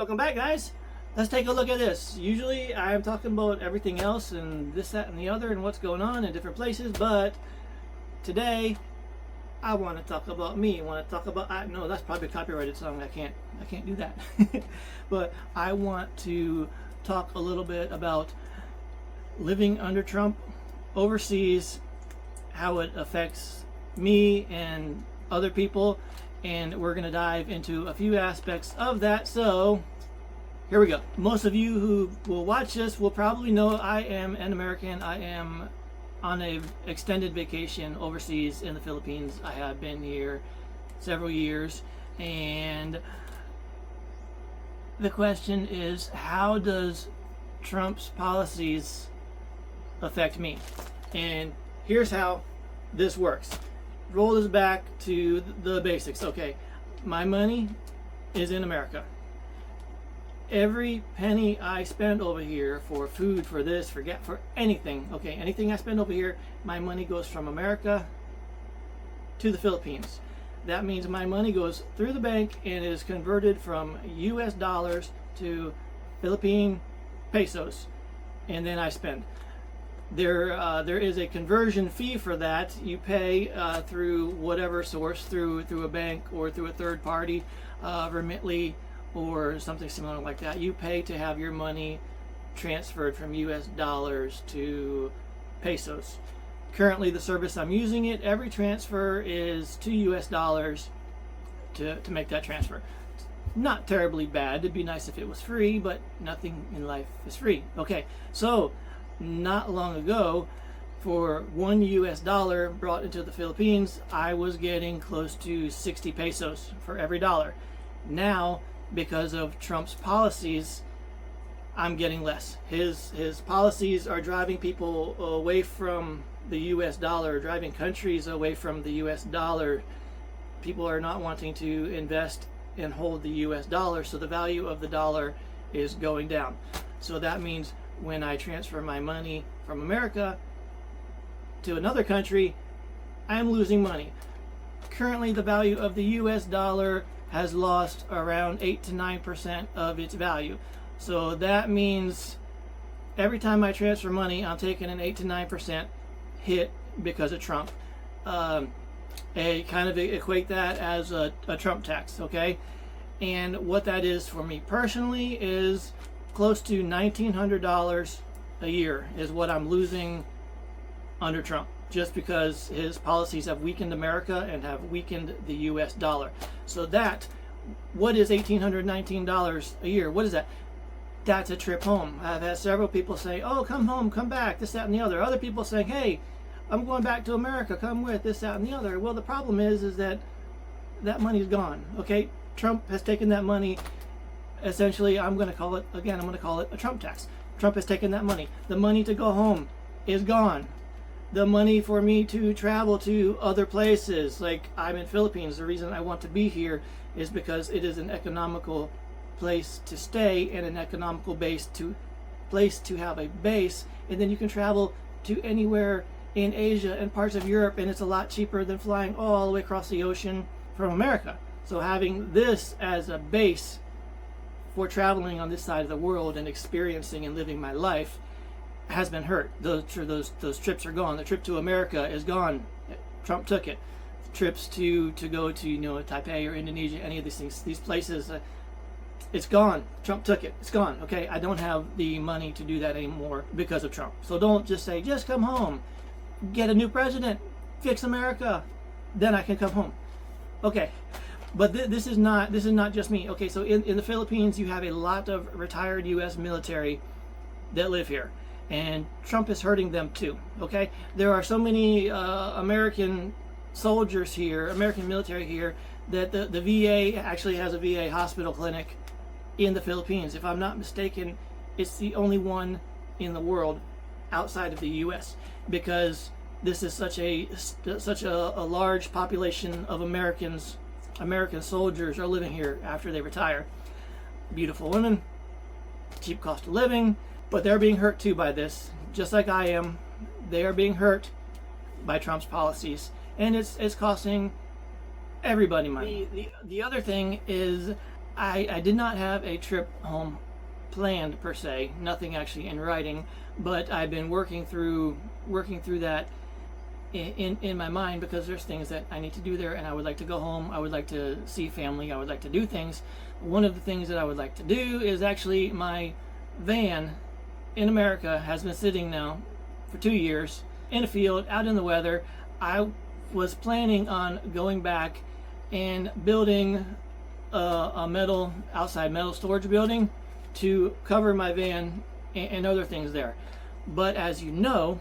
Welcome back, guys. Let's take a look at this. Usually I'm talking about everything else and this, that, and the other and what's going on in different places, but today I want to talk about me. I want to talk about, no, that's probably a copyrighted song. I can't do that. But I want to talk a little bit about living under Trump overseas, how it affects me and other people, and we're going to dive into a few aspects of that. So here we go. Most of you who will watch this will probably know I am an American. I am on a extended vacation overseas in the Philippines. I have been here several years, and the question is, how does Trump's policies affect me? And here's how this works. Roll this back to the basics. Okay, my money is in America. Every penny I spend over here for food, for this, for anything, okay, anything I spend over here, my money goes from America to the Philippines. That means my money goes through the bank and is converted from US dollars to Philippine pesos, and then I spend. There is a conversion fee for that. You pay through whatever source, through a bank or through a third party, Remitly or something similar like that. You pay to have your money transferred from US dollars to pesos. Currently, the service I'm using it, every transfer is to US dollars to make that transfer. Not terribly bad. It'd be nice if it was free, but nothing in life is free. Okay, so not long ago, for $1 US brought into the Philippines, I was getting close to 60 pesos for every dollar. Now, because of Trump's policies, I'm getting less. His policies are driving people away from the US dollar, driving countries away from the US dollar. People are not wanting to invest and hold the US dollar, so the value of the dollar is going down. So that means when I transfer my money from America to another country, I'm losing money. Currently, the value of the US dollar has lost around 8 to 9% of its value. So that means every time I transfer money, I'm taking an 8 to 9% hit because of Trump. I kind of equate that as a Trump tax, okay? And what that is for me personally is close to $1,900 a year is what I'm losing under Trump, just because his policies have weakened America and have weakened the US dollar. So what is $1,819 a year? What is that? That's a trip home. I've had several people say, oh, come home, come back, this, that, and the other. Other people saying, hey, I'm going back to America, come with, this, that, and the other. Well, the problem is that that money's gone, okay? Trump has taken that money. Essentially, I'm going to call it a Trump tax. Trump has taken that money. The money to go home is gone. The money for me to travel to other places, like I'm in Philippines, the reason I want to be here is because it is an economical place to stay and an economical place to have a base, and then you can travel to anywhere in Asia and parts of Europe, and it's a lot cheaper than flying all the way across the ocean from America. So having this as a base for traveling on this side of the world and experiencing and living my life has been hurt. Those trips are gone. The trip to America is gone. Trump took it. Trips to go to Taipei or Indonesia, any of these things, these places, it's gone. Trump took it. It's gone. Okay, I don't have the money to do that anymore because of Trump. So don't just say, just come home, get a new president, fix America, then I can come home. Okay. But this is not just me. Okay, so in the Philippines, you have a lot of retired U.S. military that live here, and Trump is hurting them too. Okay, there are so many American soldiers here, American military here, that the VA actually has a VA hospital clinic in the Philippines. If I'm not mistaken, it's the only one in the world outside of the U.S. because this is such a large population of American soldiers are living here after they retire. Beautiful women, cheap cost of living, but they're being hurt too by this, just like I am. They are being hurt by Trump's policies, and it's costing everybody money. The other thing is I did not have a trip home planned per se, nothing actually in writing, but I've been working through that in my mind, because there's things that I need to do there, and I would like to go home. I would like to see family. I would like to do things. One of the things that I would like to do is actually my van in America has been sitting now for 2 years in a field out in the weather. I was planning on going back and building a outside metal storage building to cover my van and other things there. But as you know,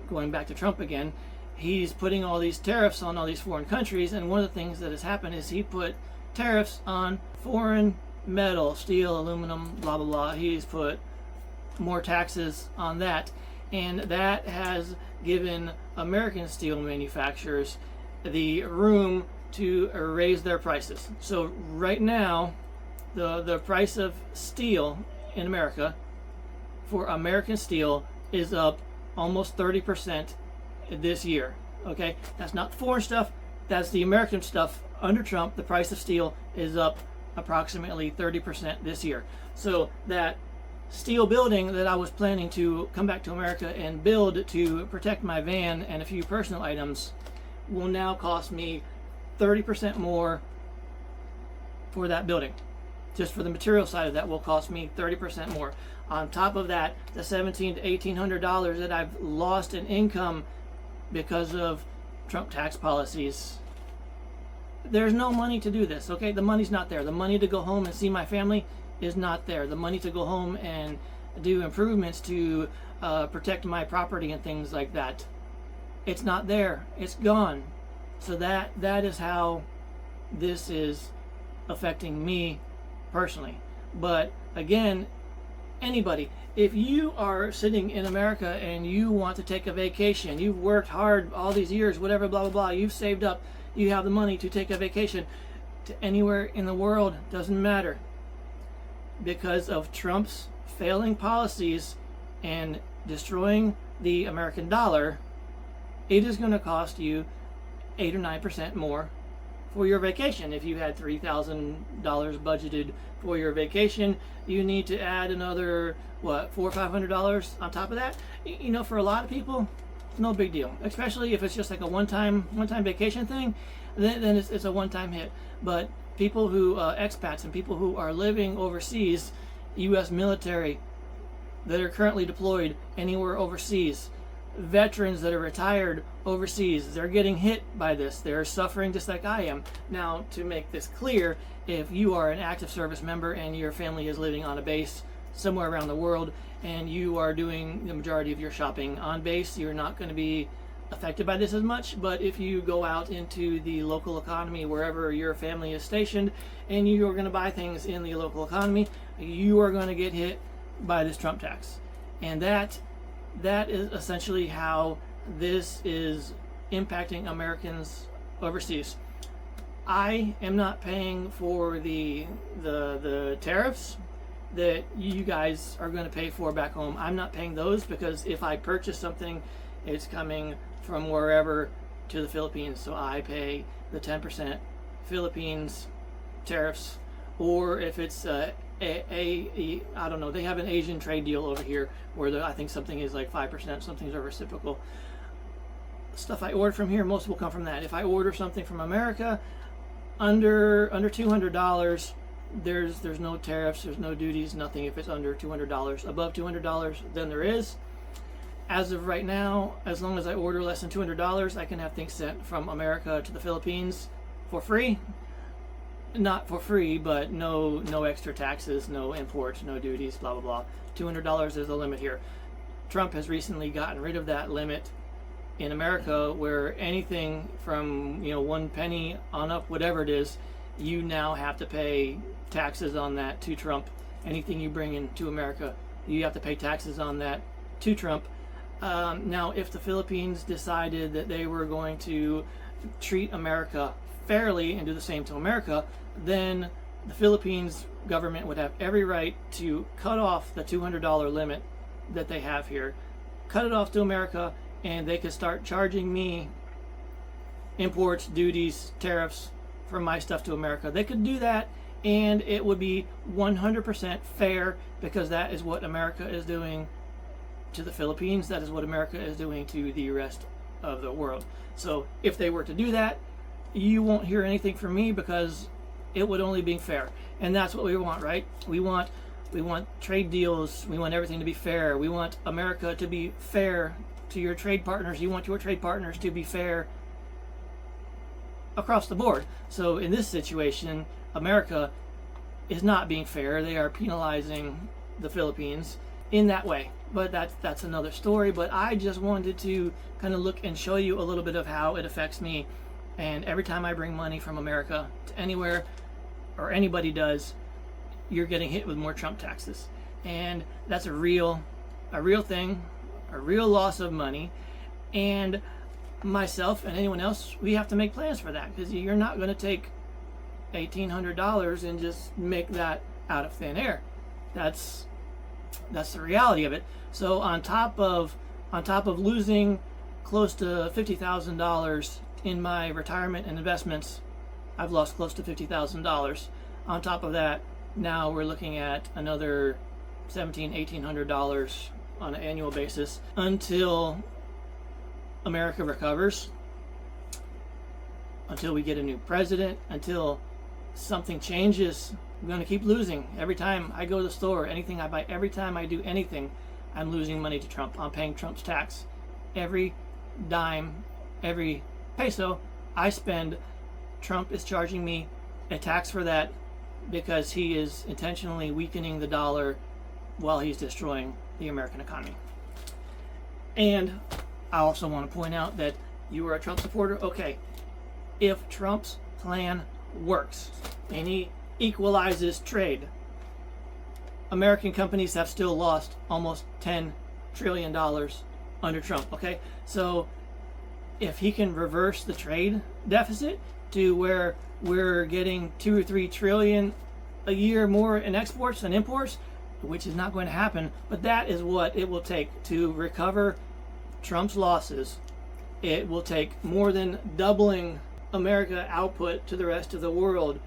going back to Trump again, he's putting all these tariffs on all these foreign countries, and one of the things that has happened is he put tariffs on foreign metal, steel, aluminum, blah blah blah. He's put more taxes on that, and that has given American steel manufacturers the room to raise their prices. So right now, the price of steel in America for American steel is up almost 30% this year. Okay, that's not foreign stuff, that's the American stuff. Under Trump, the price of steel is up approximately 30% this year. So that steel building that I was planning to come back to America and build to protect my van and a few personal items will now cost me 30% more for that building. Just for the material side of that will cost me 30% more. On top of that, the $1,700 to $1,800 that I've lost in income because of Trump tax policies. There's no money to do this, okay? The money's not there. The money to go home and see my family is not there. The money to go home and do improvements to protect my property and things like that, it's not there. It's gone. So that is how this is affecting me personally. But again, anybody, if you are sitting in America and you want to take a vacation, you've worked hard all these years, whatever, blah blah blah, you've saved up, you have the money to take a vacation to anywhere in the world, doesn't matter, because of Trump's failing policies and destroying the American dollar, it is going to cost you 8 or 9% more for your vacation. If you had $3,000 budgeted for your vacation, you need to add another $400 or $500 on top of that. You know, for a lot of people, it's no big deal, especially if it's just like a one-time vacation thing. Then it's a one-time hit. But people who expats and people who are living overseas, U.S. military that are currently deployed anywhere overseas, veterans that are retired overseas, they're getting hit by this. They're suffering just like I am. Now, to make this clear, if you are an active service member and your family is living on a base somewhere around the world and you are doing the majority of your shopping on base, you're not going to be affected by this as much. But if you go out into the local economy wherever your family is stationed and you are going to buy things in the local economy, you are going to get hit by this Trump tax. And that is essentially how this is impacting Americans overseas. I am not paying for the tariffs that you guys are going to pay for back home. I'm not paying those, because if I purchase something, it's coming from wherever to the Philippines, so I pay the 10% Philippines tariffs. Or if it's I don't know, they have an Asian trade deal over here where I think something is like 5%, something's a reciprocal. Stuff I order from here, most will come from that. If I order something from America under $200, there's no tariffs, there's no duties, nothing if it's under $200. Above $200, then there is. As of right now, as long as I order less than $200, I can have things sent from America to the Philippines for free. Not for free, but no extra taxes, no imports, no duties, blah blah blah. $200 is the limit here. Trump has recently gotten rid of that limit in America, where anything from 1 penny on up, whatever it is, you now have to pay taxes on that to Trump. Anything you bring into America, you have to pay taxes on that to Trump. Now, if the Philippines decided that they were going to treat America fairly and do the same to America, then the Philippines government would have every right to cut off the $200 limit that they have here, cut it off to America, and they could start charging me imports, duties, tariffs for my stuff to America. They could do that, and it would be 100% fair, because that is what America is doing to the Philippines. That is what America is doing to the rest of the world. So if they were to do that, you won't hear anything from me, because it would only be fair. And that's what we want, right? We want trade deals. We want everything to be fair. We want America to be fair to your trade partners. You want your trade partners to be fair across the board. So in this situation, America is not being fair. They are penalizing the Philippines in that way. But that's another story. But I just wanted to kind of look and show you a little bit of how it affects me. And every time I bring money from America to anywhere, or anybody does, you're getting hit with more Trump taxes. And that's a real thing, a real loss of money. And myself and anyone else, we have to make plans for that, because you're not going to take $1,800 and just make that out of thin air. That's the reality of it. So on top of losing close to $50,000 in my retirement and investments, I've lost close to $50,000. On top of that, now we're looking at another $1,700-1,800 on an annual basis until America recovers, until we get a new president, until something changes. We're going to keep losing. Every time I go to the store, anything I buy, every time I do anything, I'm losing money to Trump. I'm paying Trump's tax. Every dime, every peso I spend, Trump is charging me a tax for that, because he is intentionally weakening the dollar while he's destroying the American economy. And I also want to point out that you are a Trump supporter. Okay, if Trump's plan works and he equalizes trade, American companies have still lost almost $10 trillion under Trump. Okay, so if he can reverse the trade deficit to where we're getting 2 or 3 trillion a year more in exports than imports, which is not going to happen, but that is what it will take to recover Trump's losses. It will take more than doubling America output to the rest of the world.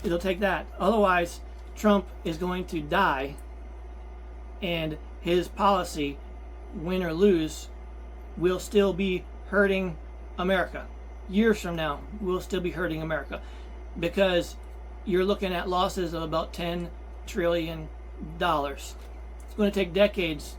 It'll take that. Otherwise, Trump is going to die, and his policy, win or lose, will still be hurting America. Years from now, we'll still be hurting America, because you're looking at losses of about $10 trillion. It's going to take decades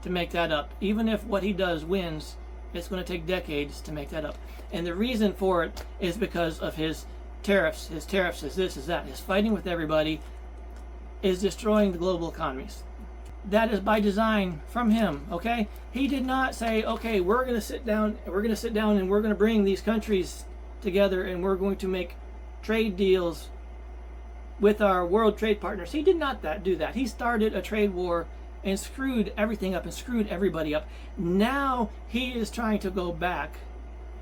to make that up. Even if what he does wins, it's going to take decades to make that up. And the reason for it is because of his tariffs. His tariffs, his this, his that. His fighting with everybody is destroying the global economies. That is by design from him, okay? He did not say, okay, we're going to sit down and we're going to bring these countries together and we're going to make trade deals with our world trade partners. He did not do that. He started a trade war and screwed everything up and screwed everybody up. Now he is trying to go back.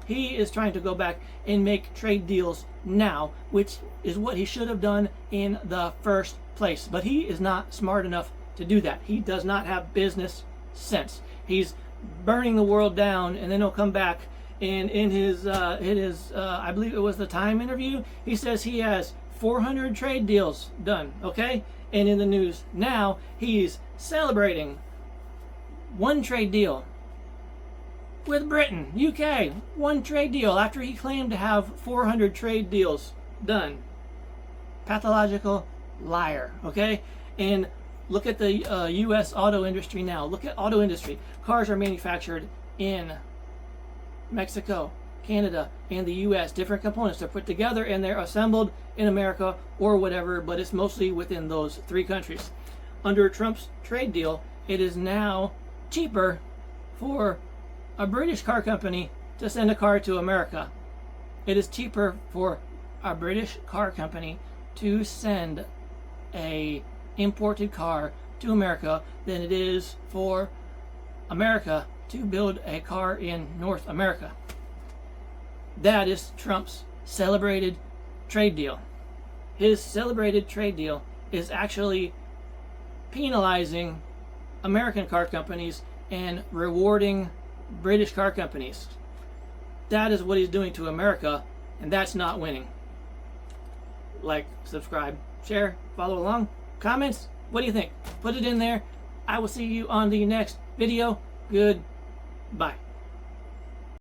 He is trying to go back and make trade deals now, which is what he should have done in the first place. But he is not smart enough to do that. He does not have business sense. He's burning the world down, and then he'll come back and in his I believe it was the Time interview, he says he has 400 trade deals done, okay? And in the news now, he's celebrating one trade deal with Britain, UK, one trade deal after he claimed to have 400 trade deals done. Pathological liar, okay? And look at the U.S. auto industry now. Look at auto industry. Cars are manufactured in Mexico, Canada, and the U.S. Different components. They're put together and they're assembled in America or whatever, but it's mostly within those 3 countries. Under Trump's trade deal, it is now cheaper for a British car company to send a car to America. It is cheaper for a British car company to send a imported car to America than it is for America to build a car in North America. That is Trump's celebrated trade deal. His celebrated trade deal is actually penalizing American car companies and rewarding British car companies. That is what he's doing to America, and that's not winning. like, subscribe, share, follow along, comments. What do you think? Put it in there. I will see you on the next video. Goodbye.